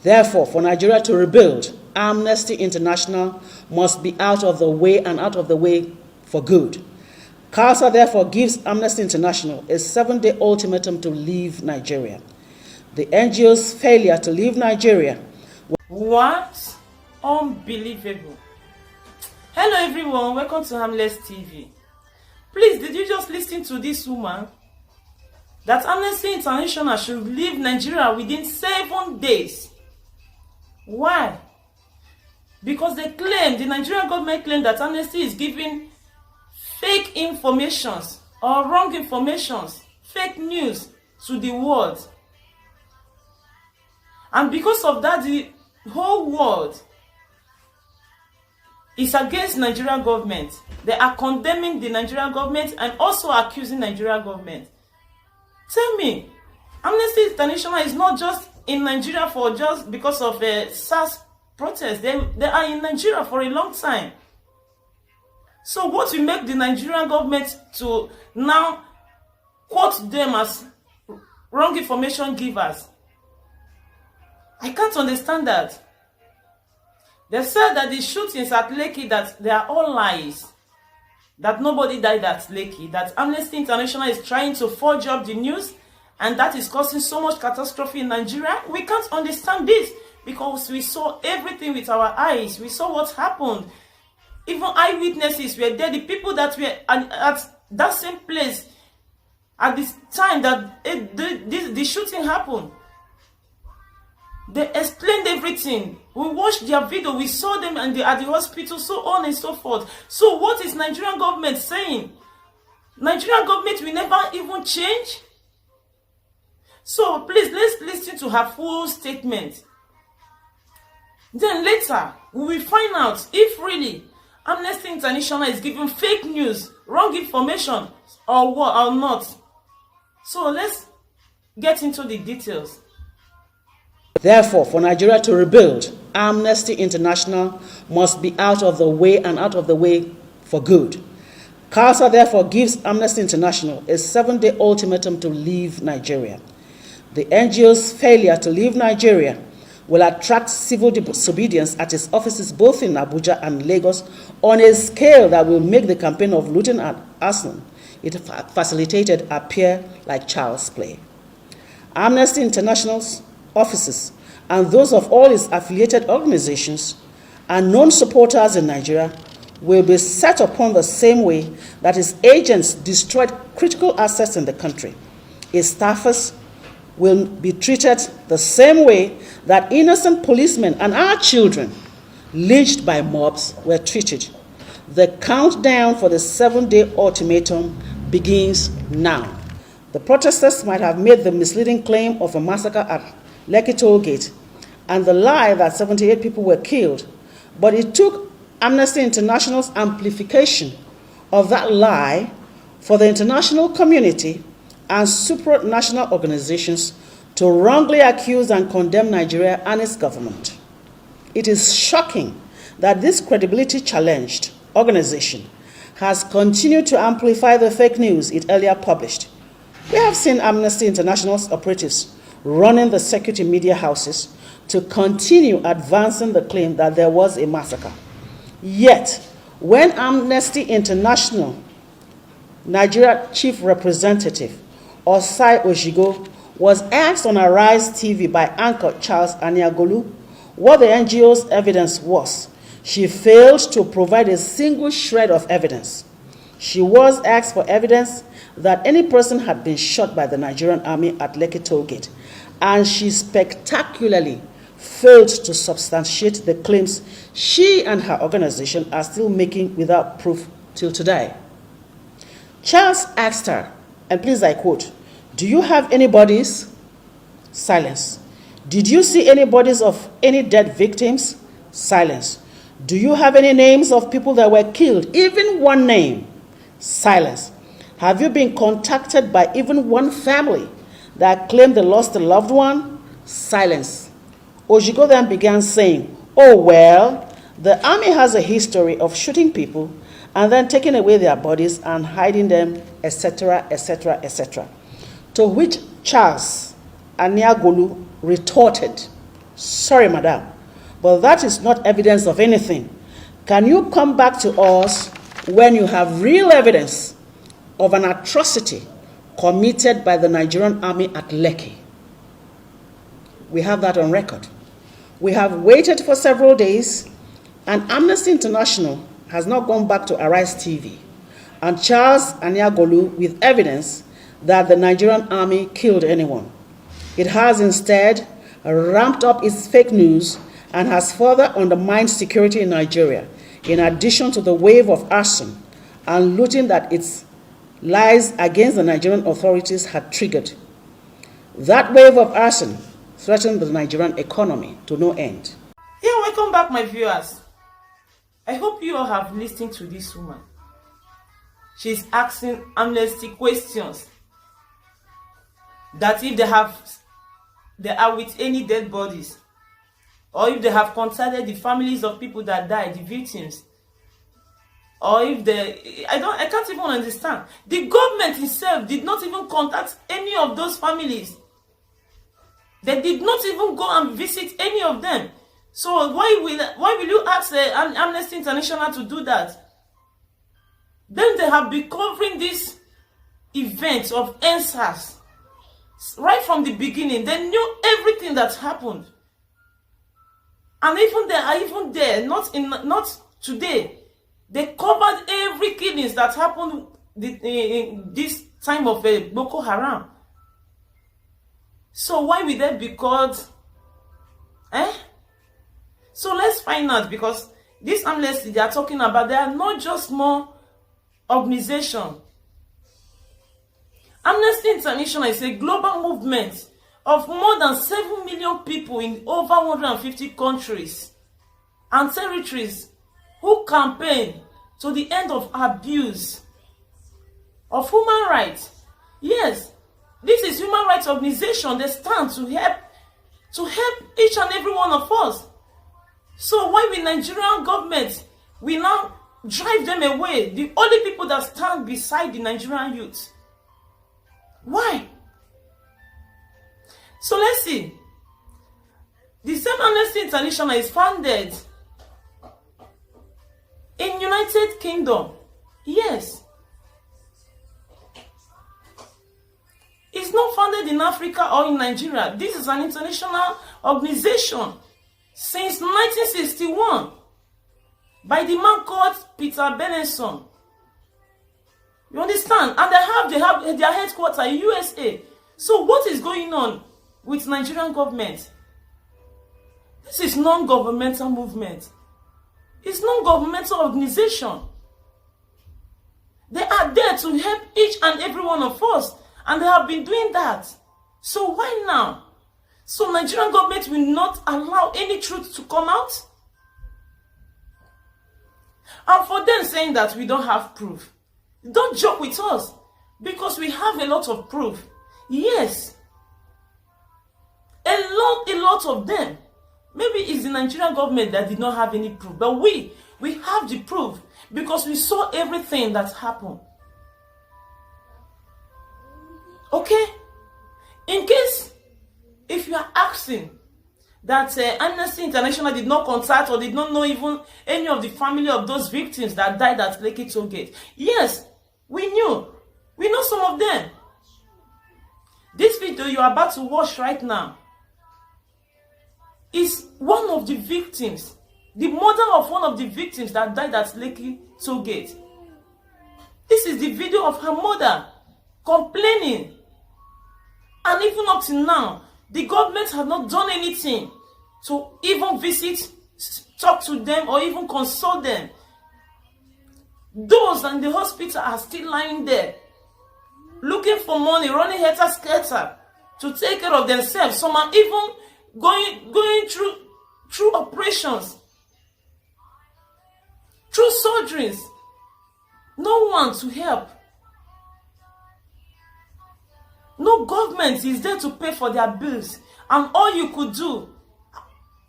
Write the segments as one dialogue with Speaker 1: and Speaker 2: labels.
Speaker 1: Therefore, for Nigeria to rebuild, Amnesty International must be out of the way and out of the way for good. CASA therefore gives Amnesty International a 7-day ultimatum to leave Nigeria. The NGO's failure to leave Nigeria.
Speaker 2: What? Unbelievable. Hello everyone, welcome to Amnesty TV. Please, did you just listen to this woman? That Amnesty International should leave Nigeria within 7 days. Why? Because they claim, the Nigerian government claimed that Amnesty is giving fake informations or wrong informations, fake news to the world. And because of that, the whole world is against Nigerian government. They are condemning the Nigerian government and also accusing Nigerian government. Tell me, Amnesty International is not just in Nigeria for just because of a SARS protest. They are in Nigeria for a long time. So what will make the Nigerian government to now quote them as wrong information givers? I can't understand that. They said that the shootings at Lekki, that they are all lies. That nobody died at Lekki. That Amnesty International is trying to forge up the news, and that is causing so much catastrophe in Nigeria. We can't understand this because we saw everything with our eyes. We saw what happened. Even eyewitnesses were there. The people that were at that same place at this time that the shooting happened. They explained everything. We watched their video. We saw them at the hospital, so on and so forth. So what is Nigerian government saying? Nigerian government will never even change? So please, let's listen to her full statement. Then later, we will find out if really Amnesty International is giving fake news, wrong information, or what, or not. So let's get into the details.
Speaker 1: Therefore, for Nigeria to rebuild, Amnesty International must be out of the way and out of the way for good. CASA therefore gives Amnesty International a 7-day ultimatum to leave Nigeria. The NGO's failure to leave Nigeria will attract civil disobedience at its offices both in Abuja and Lagos on a scale that will make the campaign of looting and arson it facilitated appear like child's play. Amnesty International's offices and those of all its affiliated organizations and known supporters in Nigeria will be set upon the same way that its agents destroyed critical assets in the country. Its staffers will be treated the same way that innocent policemen and our children, lynched by mobs, were treated. The countdown for the 7-day ultimatum begins now. The protesters might have made the misleading claim of a massacre at Lekki toll gate and the lie that 78 people were killed, but it took Amnesty International's amplification of that lie for the international community and supranational organizations to wrongly accuse and condemn Nigeria and its government. It is shocking that this credibility-challenged organization has continued to amplify the fake news it earlier published. We have seen Amnesty International's operatives running the security media houses to continue advancing the claim that there was a massacre. Yet, when Amnesty International Nigeria Chief Representative Osai Oshigo was asked on Arise TV by anchor Charles Aniagolu what the NGO's evidence was, she failed to provide a single shred of evidence. She was asked for evidence that any person had been shot by the Nigerian army at Lekki toll gate, and she spectacularly failed to substantiate the claims she and her organization are still making without proof till today. Charles asked her, and please I quote, "Do you have any bodies?" Silence. "Did you see any bodies of any dead victims?" Silence. "Do you have any names of people that were killed? Even one name?" Silence. "Have you been contacted by even one family that claimed they lost a loved one?" Silence. Oshigo then began saying, "Oh well, the army has a history of shooting people and then taking away their bodies and hiding them, etc., etc., etc." To which Charles Aniagolu retorted, Sorry, madam, but that is not evidence of anything. Can you come back to us when you have real evidence of an atrocity committed by the Nigerian army at Lekki? We have that on record. We have waited for several days, and Amnesty International has not gone back to Arise TV and Charles Aniagolu with evidence that the Nigerian army killed anyone. It has instead ramped up its fake news and has further undermined security in Nigeria, in addition to the wave of arson and looting that its lies against the Nigerian authorities had triggered. That wave of arson threatened the Nigerian economy to no end.
Speaker 2: Yeah, welcome back, my viewers. I hope you all have listened to this woman. She's asking Amnesty questions. That if they are with any dead bodies, or if they have contacted the families of people that died, the victims, or if I can't even understand. The government itself did not even contact any of those families. They did not even go and visit any of them. So why will you ask Amnesty International to do that? Then they have been covering this event of NSAS right from the beginning. They knew everything that happened, and even there, not today. They covered every killings that happened in this time of Boko Haram. So why will they be called? So let's find out, because this Amnesty they are talking about, they are not just more organization. Amnesty International is a global movement of more than 7 million people in over 150 countries and territories who campaign to the end of abuse of human rights. Yes, this is human rights organization. They stand to help each and every one of us. So why will Nigerian government we now drive them away? The only people that stand beside the Nigerian youth. Why? So let's see. The same Amnesty International is founded in United Kingdom. Yes. It's not founded in Africa or in Nigeria. This is an international organization since 1961 by the man called Peter Benenson. You understand? And they have their headquarters in USA. So what is going on with Nigerian government? This is non-governmental movement. It's non-governmental organization. They are there to help each and every one of us, and they have been doing that. So why now? So Nigerian government will not allow any truth to come out? And for them saying that we don't have proof, don't joke with us, because we have a lot of proof. Yes, a lot of them. Maybe it's the Nigerian government that did not have any proof, but we have the proof, because we saw everything that happened. Okay? In case, if you are asking that Amnesty International did not contact or did not know even any of the family of those victims that died at Lekki toll gate. Yes, we knew. We know some of them. This video you are about to watch right now is one of the victims, the mother of one of the victims that died at Lekki toll gate. This is the video of her mother complaining. And even up to now, the government has not done anything to even visit, talk to them, or even console them. Those in the hospital are still lying there, looking for money, running helter-skelter to take care of themselves. Some are even going through operations, through surgeries. No one to help. No government is there to pay for their bills. And all you could do,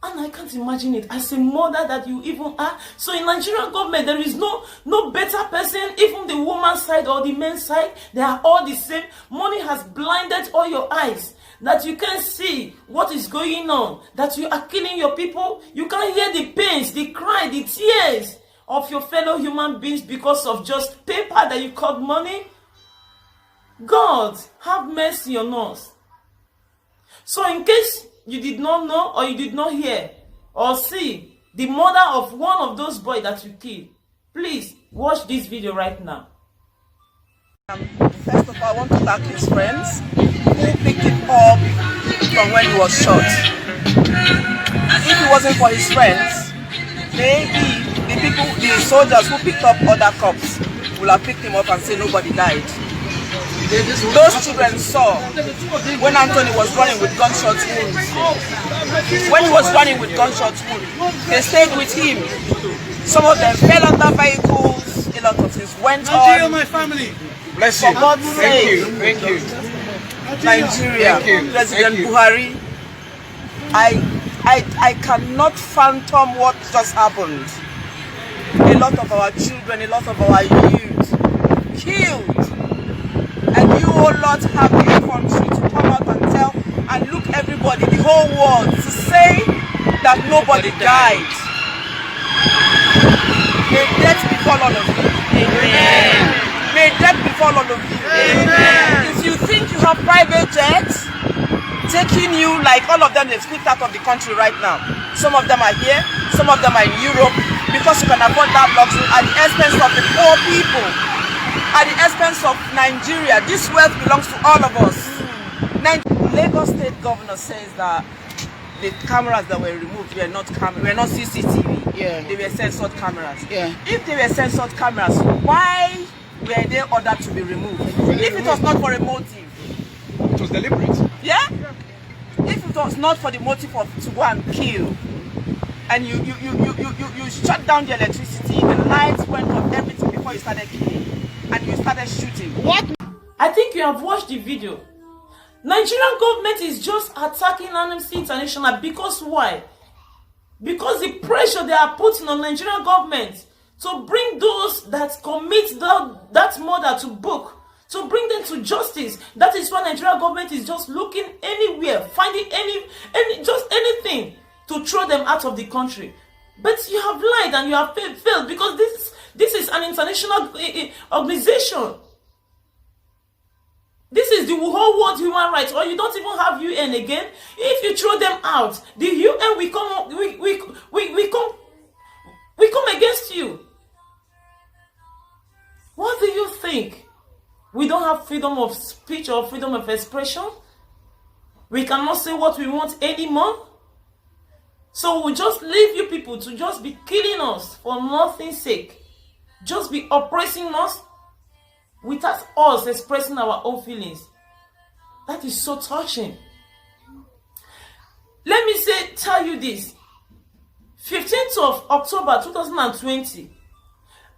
Speaker 2: and I can't imagine it, as a mother that you even are. So in Nigerian government, there is no better person, even the woman's side or the men's side. They are all the same. Money has blinded all your eyes. that you can't see what is going on, that you are killing your people. You can't hear the pains, the cry, the tears of your fellow human beings because of just paper that you called money. God, have mercy on us. So in case you did not know or you did not hear or see the mother of one of those boys that you killed, please watch this video right now.
Speaker 3: First of all, I want to thank his friends who picked him up from when he was shot. If it wasn't for his friends, maybe the soldiers who picked up other cops would have picked him up and said nobody died. Those children saw when Anthony was running with gunshot wounds. When he was running with gunshot wounds, they stayed with him. Some of them fell under vehicles, a lot of things went on.
Speaker 4: My family.
Speaker 3: Bless you. For God's sake.
Speaker 4: Thank you.
Speaker 3: Nigeria, President Buhari, I cannot fathom what just happened. A lot of our children, a lot of our youth killed. And you, oh Lord, have the country to come out and tell and look everybody, the whole world, to say that nobody died. May death befall all of you. Amen. May death befall all of you. Amen. If you think you have private jets taking you, like all of them, they've slipped out of the country right now. Some of them are here, some of them are in Europe, because you can afford that luxury at the expense of the poor people. At the expense of Nigeria. This wealth belongs to all of us. Lagos State Governor says that the cameras that were removed were not CCTV.
Speaker 1: Yeah.
Speaker 3: They were censored cameras.
Speaker 1: Yeah.
Speaker 3: If they were censored cameras, why were they ordered to be removed? If it was not for a motive.
Speaker 4: It was deliberate.
Speaker 3: Yeah? If it was not for the motive of to go and kill, and you shut down the electricity, the lights went off, everything before you started killing. And you started shooting.
Speaker 1: What?
Speaker 2: I think you have watched the video. Nigerian government is just attacking Amnesty International because why? Because the pressure they are putting on Nigerian government to bring those that commit that murder to book, to bring them to justice. That is why Nigerian government is just looking anywhere, finding just anything to throw them out of the country. But you have lied and you have failed because this is an international organization. This is the whole world human rights, or you don't even have UN again. If you throw them out, the UN will come against you. What do you think? We don't have freedom of speech or freedom of expression? We cannot say what we want anymore? So we just leave you people to just be killing us for nothing's sake. Just be oppressing us without us expressing our own feelings. That is so touching. Let me tell you this. 15th of October 2020,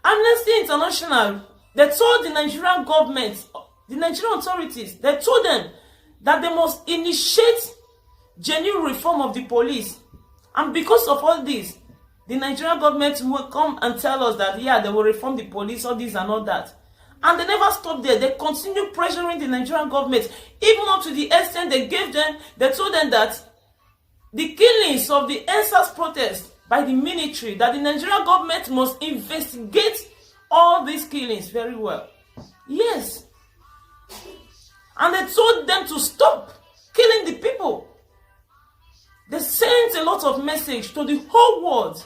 Speaker 2: Amnesty International, they told the Nigerian government, the Nigerian authorities, they told them that they must initiate genuine reform of the police. And because of all this, the Nigerian government will come and tell us that, yeah, they will reform the police, all this and all that. And they never stopped there. They continue pressuring the Nigerian government, even up to the extent they told them that the killings of the NSAS protests by the military, that the Nigerian government must investigate all these killings very well. Yes. And they told them to stop killing the people. They sent a lot of message to the whole world.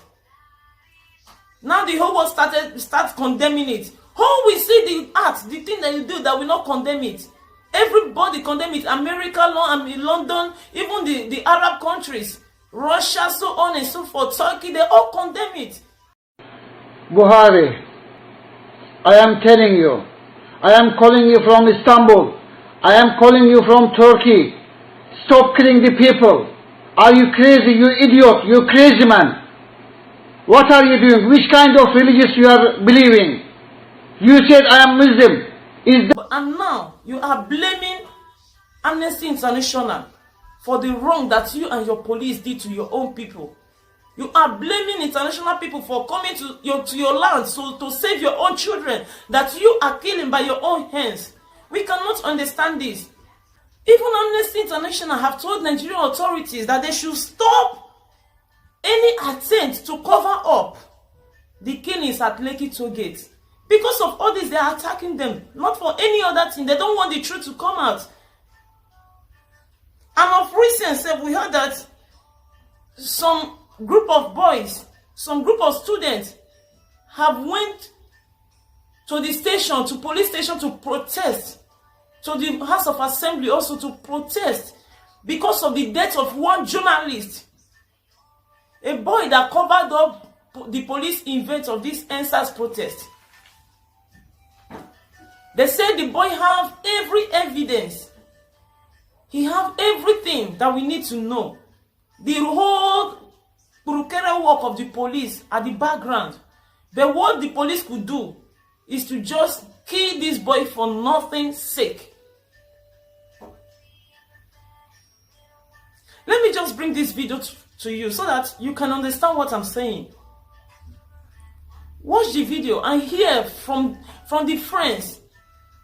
Speaker 2: Now the whole world starts condemning it. How we see the act, the thing that you do, that will not condemn it. Everybody condemn it. America, London, even the Arab countries, Russia, so on and so forth, Turkey, they all condemn it.
Speaker 5: Buhari, I am telling you, I am calling you from Istanbul, I am calling you from Turkey. Stop killing the people. Are you crazy, you idiot, you crazy man? What are you doing? Which kind of religious you are believing? You said I am Muslim.
Speaker 2: And now you are blaming Amnesty International for the wrong that you and your police did to your own people. You are blaming international people for coming to your land to save your own children that you are killing by your own hands. We cannot understand this. Even Amnesty International have told Nigerian authorities that they should stop any attempt to cover up the killings at Lekki toll gate. Because of all this, they are attacking them, not for any other thing. They don't want the truth to come out. And of recent, we heard that some group of boys, some group of students have went to the station, to police station to protest, to the House of Assembly also to protest because of the death of one journalist, a boy that covered up the police event of this NSAS protest. They said the boy have every evidence. He have everything that we need to know. The whole brukere work of the police at the background. But what the police could do is to just kill this boy for nothing's sake. Let me just bring this video to you so that you can understand what I'm saying. Watch the video and hear from the friends.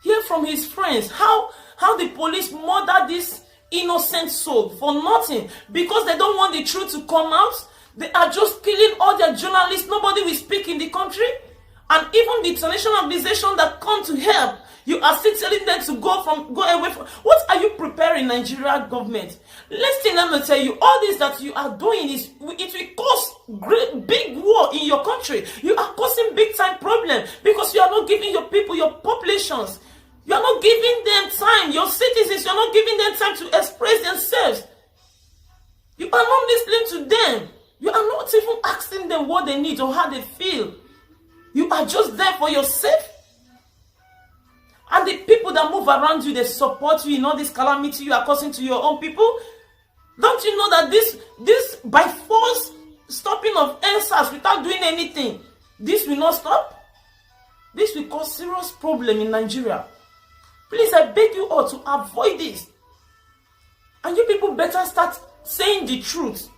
Speaker 2: Hear from his friends how the police murder this innocent soul for nothing because they don't want the truth to come out. They are just killing all their journalists. Nobody will speak in the country. And even the international organization that come to help, you are still telling them to go away from. What are you preparing, Nigeria government? Listen, let me tell you, all this that you are doing it will cause big war in your country. You are causing big time problem because you are not giving your people, your populations, you are not giving them time, your citizens, you are not giving them time to express themselves. You are not listening to them. You are not even asking them what they need or how they feel. You are just there for yourself. And the people that move around you, they support you in all this calamity you are causing to your own people. Don't you know that this by force stopping of NSAS without doing anything, this will not stop? This will cause serious problem in Nigeria. Please, I beg you all to avoid this. And you people better start saying the truth.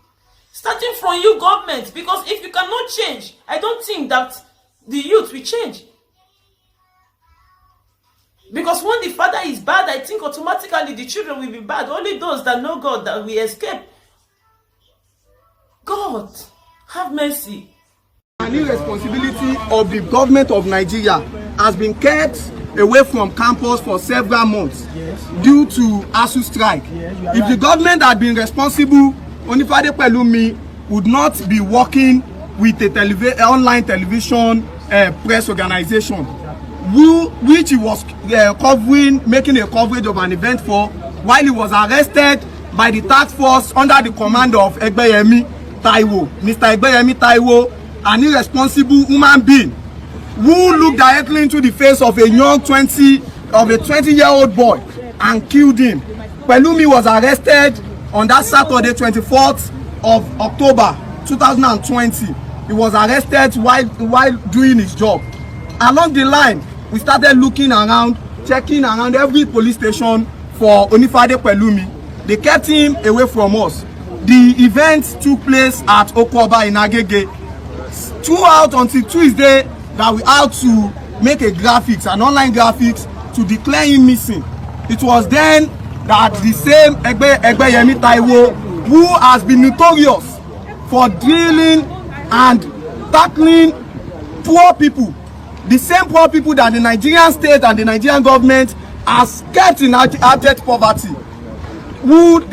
Speaker 2: Starting from you government, because if you cannot change, I don't think that the youth will change. Because when the father is bad, I think automatically the children will be bad. Only those that know God that will escape. God, have mercy.
Speaker 4: An irresponsibility of the government of Nigeria has been kept away from campus for several months due to ASU strike. If the government had been responsible, Onifade Pelumi would not be working with a online television press organization, which he was making a coverage of an event for, while he was arrested by the task force under the command of Egbeyemi Taiwo. Mr. Egbeyemi Taiwo, an irresponsible human being who looked directly into the face of a 20-year-old boy and killed him. Pelumi was arrested on that Saturday, 24th of October 2020. He was arrested while doing his job. Along the line, we started looking around, checking around every police station for Onifade Pelumi. They kept him away from us. The event took place at Okoba in Agege. Throughout until Tuesday, that we had to make an online graphics to declare him missing. It was then that the same Egbeyemi Taiwo, who has been notorious for drilling and tackling poor people, the same poor people that the Nigerian state and the Nigerian government has kept in abject poverty, who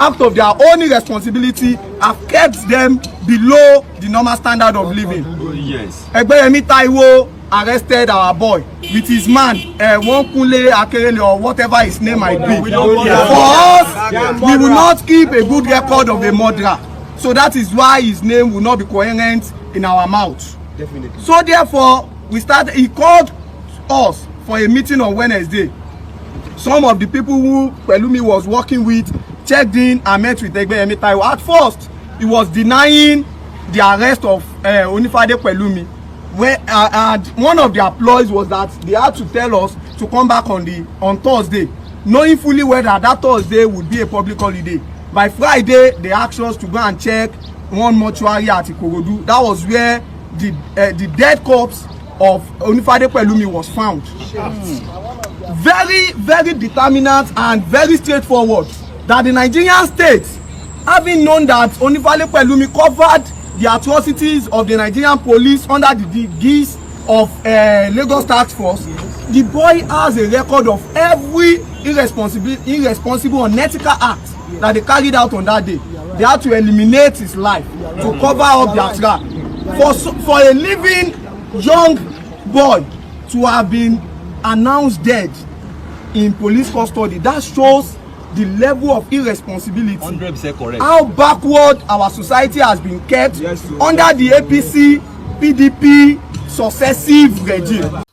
Speaker 4: out of their own irresponsibility have kept them below the normal standard of living. Yes. Egbeyemi Taiwo arrested our boy with his man, Wonkunle Akerele, or whatever his name might be. For us, we will not keep a good record of a murderer. So that is why his name will not be coherent in our mouth. Definitely. So therefore, he called us for a meeting on Wednesday. Some of the people who Pelumi was working with checked in and met with Egbeyemi Taiwo. At first, he was denying the arrest of Onifade Pelumi. And one of the ploys was that they had to tell us to come back on Thursday, knowing fully well that Thursday would be a public holiday. By Friday, they asked us to go and check one mortuary at Ikorodu. That was where the dead corpse of Onifade Pelumi was found. very, very determinant and very straightforward that the Nigerian state, having known that Onifale Pelumi covered the atrocities of the Nigerian police under the guise of Lagos Task Force, the boy has a record of every irresponsible, unethical act that they carried out on that day. They had to eliminate his life to cover up their track. For a living young boy to have been announced dead in police custody, that shows the level of irresponsibility. 100% correct. How backward our society has been kept under the APC, PDP successive regime.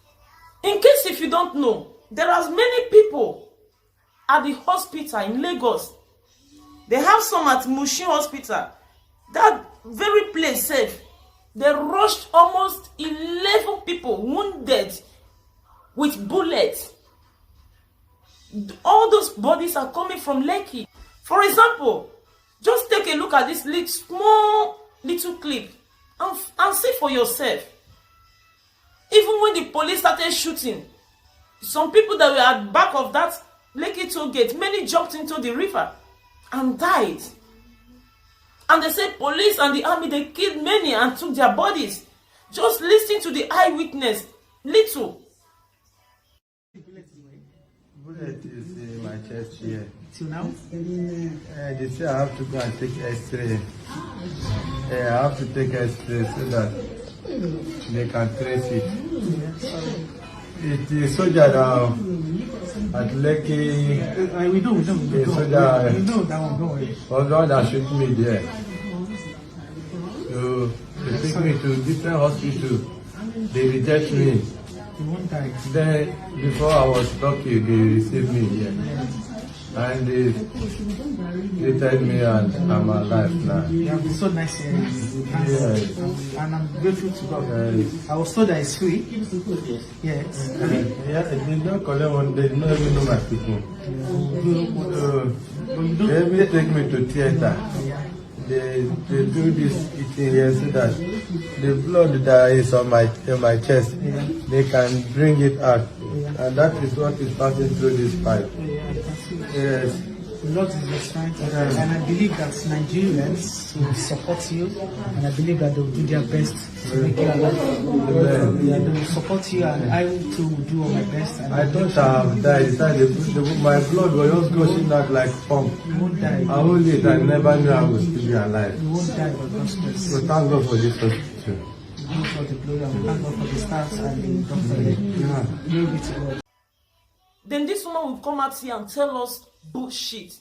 Speaker 2: In case if you don't know, there are many people at the hospital in Lagos. They have some at Mushin Hospital. That very place safe. They rushed almost 11 people wounded with bullets. All those bodies are coming from Lekki. For example, just take a look at this small little clip and see for yourself. Even when the police started shooting, some people that were at the back of that Lekki toll gate, many jumped into the river and died. And they said police and the army, they killed many and took their bodies. Just listening to the eyewitness, little.
Speaker 6: Bullet is in my chest here. Till now? They say I have to go and take X-ray. I have to take X-ray so that they can trace it. It is soldier now at Lekki. We know. Soldier. We know that one. Don't worry. Was the one that shoot me there. So they take me to different hospitals. They reject me. Then before I was lucky, they received me here. And they told me and I'm alive now.
Speaker 7: You have been so nice here.
Speaker 6: Yes.
Speaker 7: And I'm grateful to God.
Speaker 6: Yes.
Speaker 7: I was told that it's free. Yes.
Speaker 6: Yeah, they don't collect one, they don't even know my people. They will take me to theater. They do this eating here so that the blood that is on my chest, they can bring it out. And that is what is passing through this pipe. Yes.
Speaker 7: The Lord is your strength, and I believe that Nigerians will support you, and I believe that they will do their best to make you alive. They will support you, and I too will do all my best. And
Speaker 6: I thought I have died. My blood was just gushing out like pump.
Speaker 7: you won't die.
Speaker 6: I hold it, I never knew I would still be alive.
Speaker 7: You won't die by God's grace.
Speaker 6: So thank God for this hospital.
Speaker 7: Give God the glory, and thank God for the stars and the doctor.
Speaker 6: Yeah.
Speaker 7: Glory be to God.
Speaker 2: Then this woman will come out here and tell us bullshit.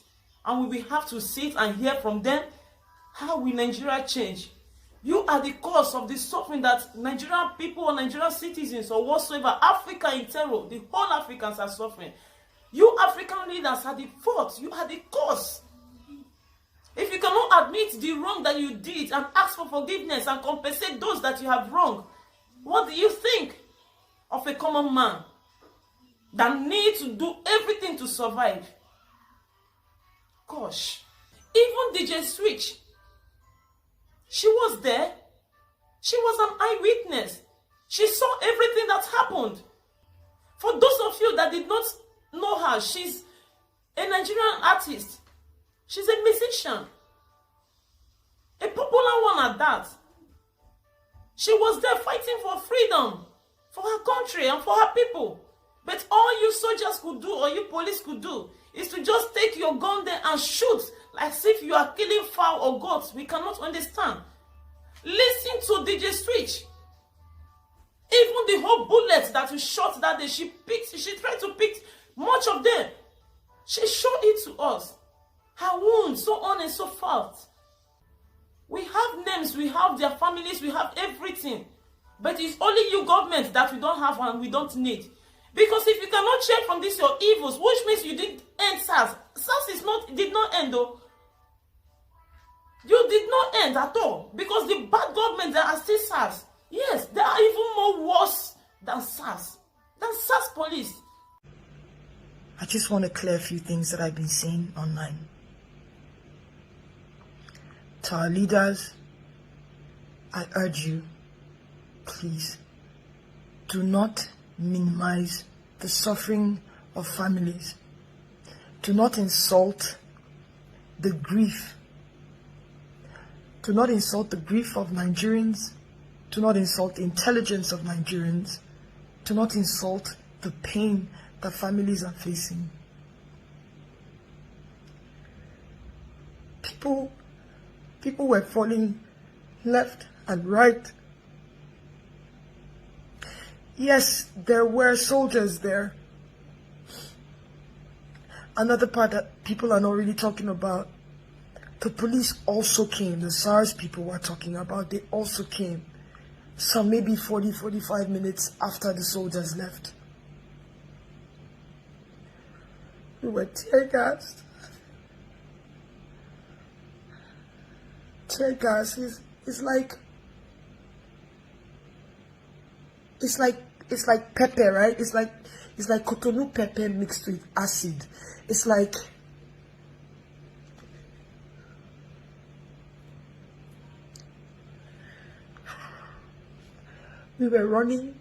Speaker 2: And we will have to sit and hear from them. How will Nigeria change? You are the cause of the suffering that Nigerian people or Nigerian citizens or whatsoever, Africa in terror, the whole Africans are suffering. You African leaders are the fault. You are the cause. If you cannot admit the wrong that you did and ask for forgiveness and compensate those that you have wronged, what do you think of a common man that needs to do everything to survive? Gosh, even DJ Switch, she was there. She was an eyewitness. She saw everything that happened. For those of you that did not know her, she's a Nigerian artist. She's a musician. A popular one at that. She was there fighting for freedom, for her country and for her people. But all you soldiers could do or you police could do is to just take your gun there and shoot like as if you are killing fowl or goats. We cannot understand. Listen to DJ Switch. Even the whole bullets that you shot that day, she tried to pick much of them. She showed it to us. Her wounds, so on and so forth. We have names, we have their families, we have everything. But it's only you government that we don't have and we don't need. Because if you cannot check from this your evils, which means you didn't end SARS. SARS did not end though. You did not end at all. Because the bad government, there are still SARS. Yes, they are even more worse than SARS. Than SARS police.
Speaker 8: I just want to clear a few things that I've been seeing online. To our leaders, I urge you, please, do not minimize the suffering of families. Do not insult the grief. Do not insult the grief of Nigerians. Do not insult the intelligence of Nigerians. Do not insult the pain that families are facing. People were falling left and right. Yes, there were soldiers there. Another part that people are not really talking about, the police also came. The SARS people were talking about, they also came. Some maybe 40-45 minutes after the soldiers left. We were tear gassed. Tear gas is like pepper, right? It's like cotonou pepper mixed with acid. It's like we were running.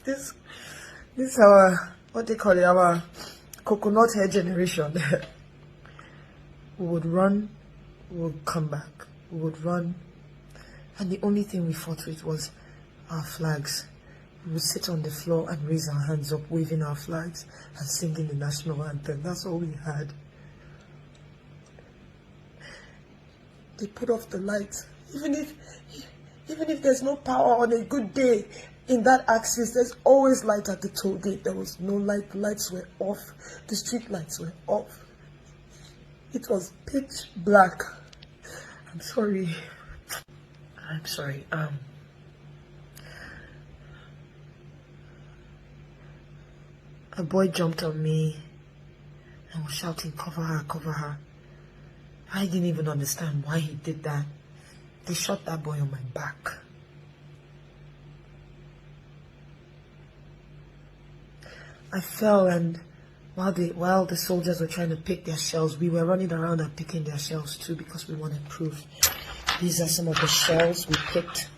Speaker 8: This is our, what they call it, our coconut hair generation. We would run, we would come back, we would run, and the only thing we fought with was our flags. We would sit on the floor and raise our hands up, waving our flags and singing the national anthem. That's all we had. They put off the lights. Even if there's no power on a good day in that axis, there's always light at the toll gate. There was no light. The lights were off. The street lights were off. It was pitch black. I'm sorry. A boy jumped on me and was shouting, "Cover her, cover her." I didn't even understand why he did that. They shot that boy on my back. I fell, and while the soldiers were trying to pick their shells, we were running around and picking their shells too because we wanted proof. These are some of the shells we picked.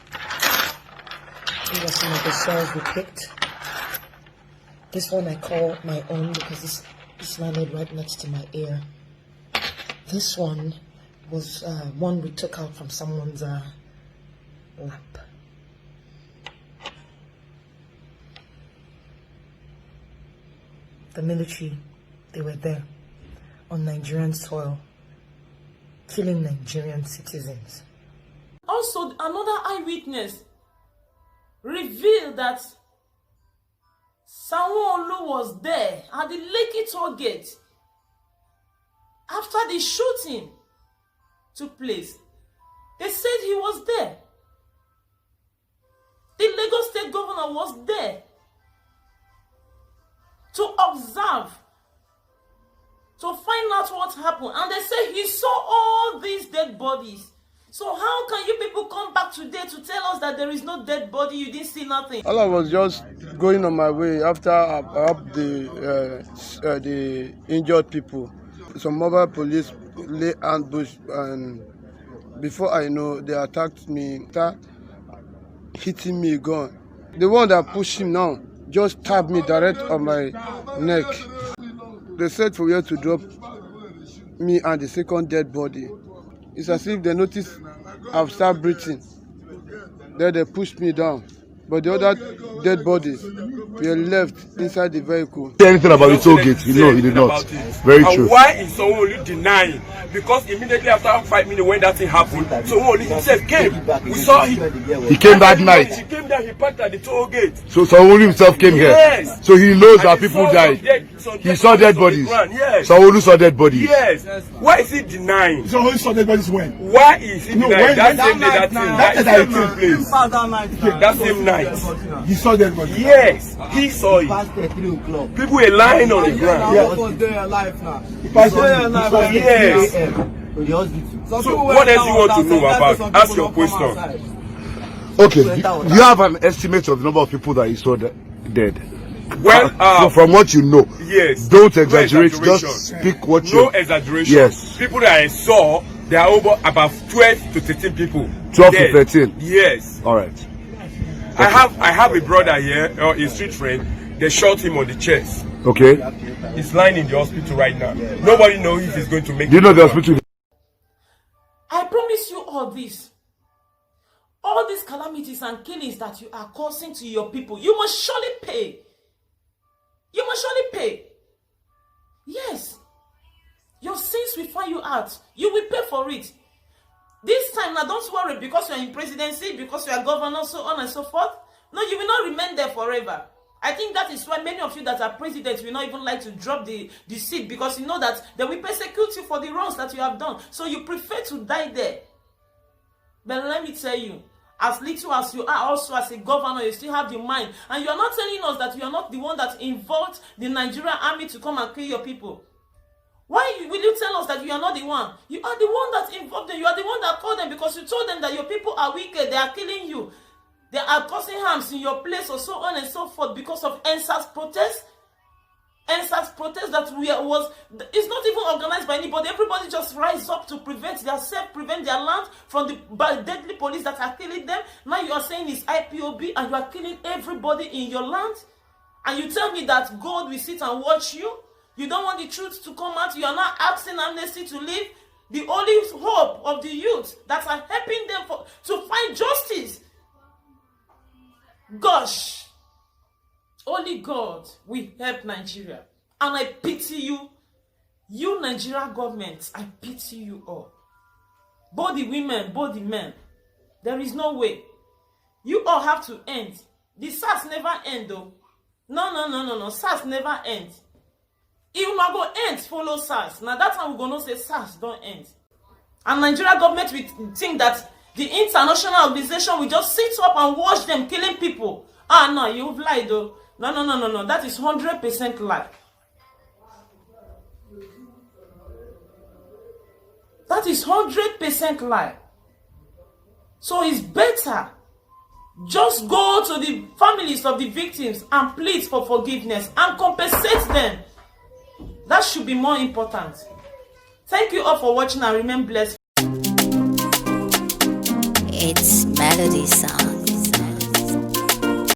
Speaker 8: This one I call my own because this landed right next to my ear. This one was one we took out from someone's lap. The military, they were there on Nigerian soil, killing Nigerian citizens.
Speaker 2: Also, another eyewitness revealed that Sanwo-Olu was there at the Lekki toll gate after the shooting took place. They said he was there. The Lagos State Governor was there to observe, to find out what happened. And they say he saw all these dead bodies. So how can you people come back today to tell us that there is no dead body, you didn't see nothing?
Speaker 6: All I was just going on my way after I helped the injured people. Some mobile police lay ambush, and before I know, they attacked me, hitting me gun. The one that pushed him now just stabbed me direct on my neck. They said for where to drop me and the second dead body. It's as if they noticed I've started breathing. Then they pushed me down. But the other dead bodies were left inside the vehicle.
Speaker 9: Anything about the toll gate? No, he did not. Very true.
Speaker 10: And why is Sanwo-Olu denying? Because immediately after 5 minutes when that thing happened, Sanwo-Olu himself came. We saw him.
Speaker 9: He came that night.
Speaker 10: He came there, he parked at the toll gate.
Speaker 9: So Sanwo-Olu himself came here.
Speaker 10: Yes.
Speaker 9: So he knows that people died. He saw dead bodies.
Speaker 10: Yes.
Speaker 9: Sanwo-Olu saw dead bodies.
Speaker 10: Yes. Why is he denying?
Speaker 4: Sanwo-Olu saw dead bodies when?
Speaker 10: Why is he denying? That same day, that same night.
Speaker 4: He saw dead bodies.
Speaker 10: Yes, he saw it. People were lying on the ground.
Speaker 4: He was there alive now.
Speaker 10: Yes. So what else you want to know about? Ask your question.
Speaker 9: Okay, do you have an estimate of the number of people that you saw dead?
Speaker 10: Well,
Speaker 9: so from what you know,
Speaker 10: yes.
Speaker 9: Don't exaggerate. Just speak what you.
Speaker 10: No exaggeration.
Speaker 9: Yes.
Speaker 10: People that I saw, there are over about 12 to 13 people.
Speaker 9: 12 to 13.
Speaker 10: Yes.
Speaker 9: All right.
Speaker 10: Okay. I have a brother here, a street friend. They shot him on the chest.
Speaker 9: Okay.
Speaker 10: He's lying in the hospital right now. Nobody knows if he's going to make it.
Speaker 9: Do you know the hospital?
Speaker 2: I promise you all this. All these calamities and killings that you are causing to your people, you must surely pay. You must surely pay. Yes. Your sins will find you out. You will pay for it. This time, now don't worry because you are in presidency, because you are governor, so on and so forth. No, you will not remain there forever. I think that is why many of you that are presidents will not even like to drop the seat, because you know that they will persecute you for the wrongs that you have done. So you prefer to die there. But let me tell you, as little as you are also as a governor, you still have the mind. And you are not telling us that you are not the one that involved the Nigerian army to come and kill your people. Why will you tell us that you are not the one? You are the one that involved them. You are the one that called them, because you told them that your people are wicked. They are killing you. They are causing harms in your place, or so on and so forth, because of NSAS protest. NSAS protest that it's not even organized by anybody. Everybody just rise up to prevent their land from the deadly police that are killing them. Now you are saying it's IPOB and you are killing everybody in your land. And you tell me that God will sit and watch you. You don't want the truth to come out. You are not asking Amnesty to leave. The only hope of the youth that are helping them to find justice. Gosh, only God will help Nigeria. And I pity you. You Nigeria government, I pity you all. Both the women, both the men. There is no way. You all have to end. The SARS never end though. No. SARS never ends. If we go end, follow SARS. Now that time we're going to say SARS don't end. And Nigeria government will think that the international organization will just sit up and watch them killing people. Ah, no, you've lied though. No. That is 100% lie. That is 100% lie. So it's better just go to the families of the victims and plead for forgiveness and compensate them. That should be more important. Thank you all for watching and remain blessed.
Speaker 11: It's Melody Song.